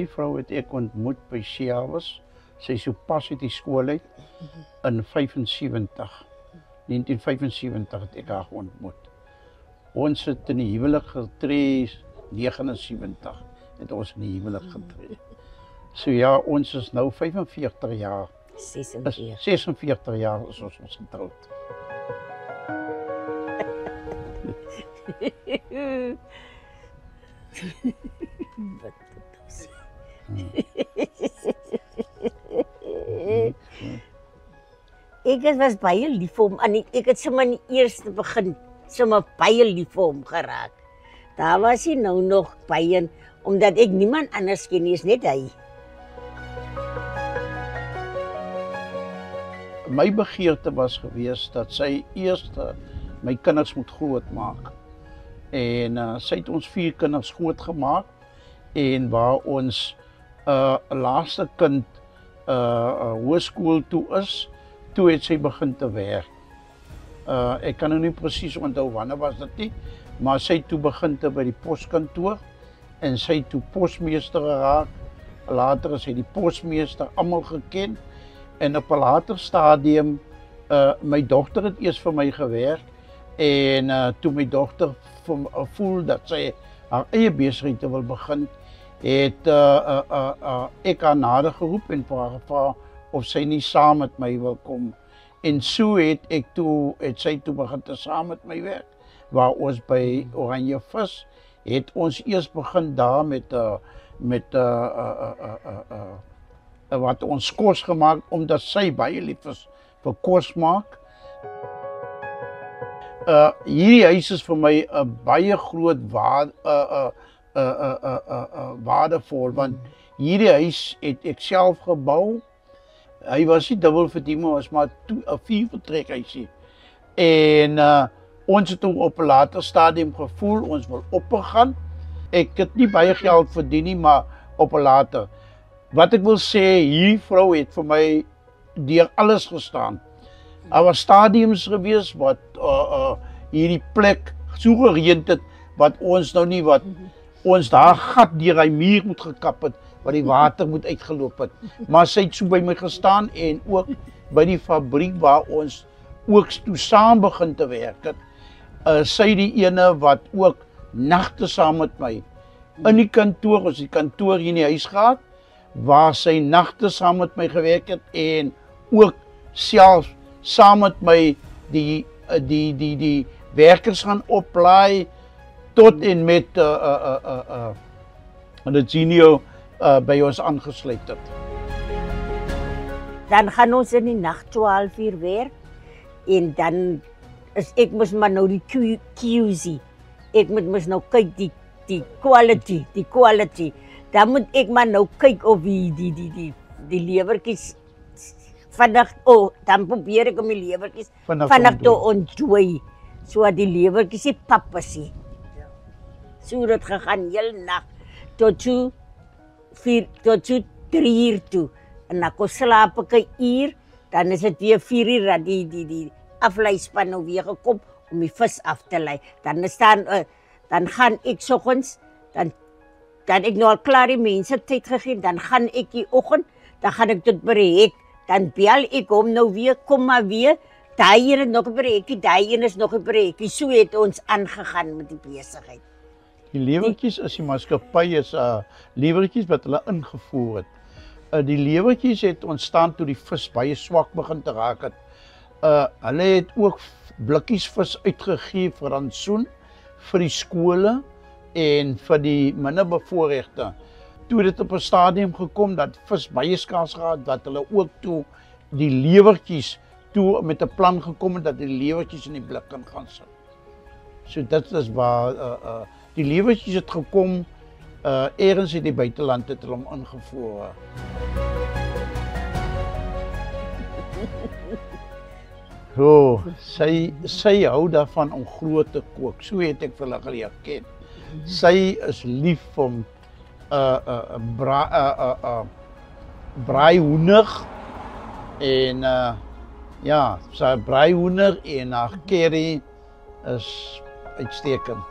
Hierdie vrou het ek ontmoet by Sjaalwes. Sy is so pas uit die skool uit in 1975 het ek haar ontmoet. Ons het in die huwelik getree 79 het ons in die huwelik getree. So ja, ons is nou 45 jaar. 46 jaar is ons getroud. Wat moet ons sê? Ek was baie lief vir hom. Ek het sommer in die eerste begin sommer baie lief vir hom geraak. Daar was hy nou nog baie, omdat ek niemand anders ken nie, is net hy. My begeerte was gewees dat sy eers my kinders moet grootmaak. En sy het ons 4 kinders grootgemaak en waar ons laaste kind hoërskool toe is, toe het sy begin te werk. Ek kan nou nie presies onthou wanneer was dit nie, maar sy het toe begin te by die poskantoor en sy het toe posmeester geraak. Later is sy die posmeester almal geken en op 'n later stadium my dogter het eers vir my gewerk en toe my dogter voel dat sy haar eie besigheid wil begin, het ek haar nader geroep en vir haar gevra of sy nie saam met my wil kom. En so het sy toe begin te saam met my werk. Waar ons by Oranje Vis het ons eers begin daar met wat ons kos gemaak, omdat sy baie lief is vir kos maak. Hierdie huis is vir my 'n baie groot waardevol, want hierdie huis het ek self gebou. Hy was nie dubbel verdiening, was maar 'n 4 vertrek huisie. En ons het hom op 'n later stadium gevoel, ons wil opgegaan. Ek het nie baie geld verdien nie, maar op 'n later. Wat ek wil sê, hierdie vrou het vir my deur alles gestaan. Daar was stadiums gewees wat hierdie plek so gereën het, wat ons nou nie ons daar gat deur hy muur moet gekap het, wat die water moet uitgeloop het. Maar sy het so by my gestaan en ook by die fabriek waar ons ook toe saam begin te werk het. Sy die ene wat ook nagte saam met my in die kantoor, ons die kantoor hier in die huis gehad, waar sy nagte saam met my gewerk het en ook self saam met my die werkers gaan oplaai tot en met die genio by ons aangesluit het. Dan gaan ons in die nag 12 uur werk en dan is ek mos maar nou die QC. Ek moet nou kyk die quality. Dan moet ek maar nou kyk of die lewertjies vinnig, dan probeer ek om die lewertjies vinnig te ontdooi, sodat die lewertjies nie pap is nie. So het dit gegaan heel nag tot 3 uur toe. En dan kon slaap ek 'n uur, dan is dit weer 4 uur dat die afleispan nou weer gekom om die vis af te lei. Dan gaan ek soggens, dan ek nou al klaar die mense tyd gegee, dan gaan ek die oggend, dan gaan ek tot by die hek, dan bel ek hom nou weer, kom maar weer, daai een het nog by die hekkie, daai een is nog by die hekkie. So het ons aangegaan met die besigheid. Die lewertjies is die maatskappy is lewertjies wat hulle ingevoer het. Die lewertjies het ontstaan toe die vis baie swak begin te raak het. Hulle het ook blikkies vis uitgegee vir rantsoen, vir die skole en vir die minderbevoorregte. Toe dit op 'n stadium gekom dat vis baie skaars gehad, dat hulle ook toe die lewertjies toe met 'n plan gekom het dat die lewertjies in die blik kan gaan sit. So dit is waar die lewertjies het gekom ergens in die buiteland het hulle hom ingevoer. Sy hou daarvan om groot te kook. So het ek vir hulle geleer ken. Sy is lief om braaihoender en ja, sy braaihoender en haar curry is uitstekend.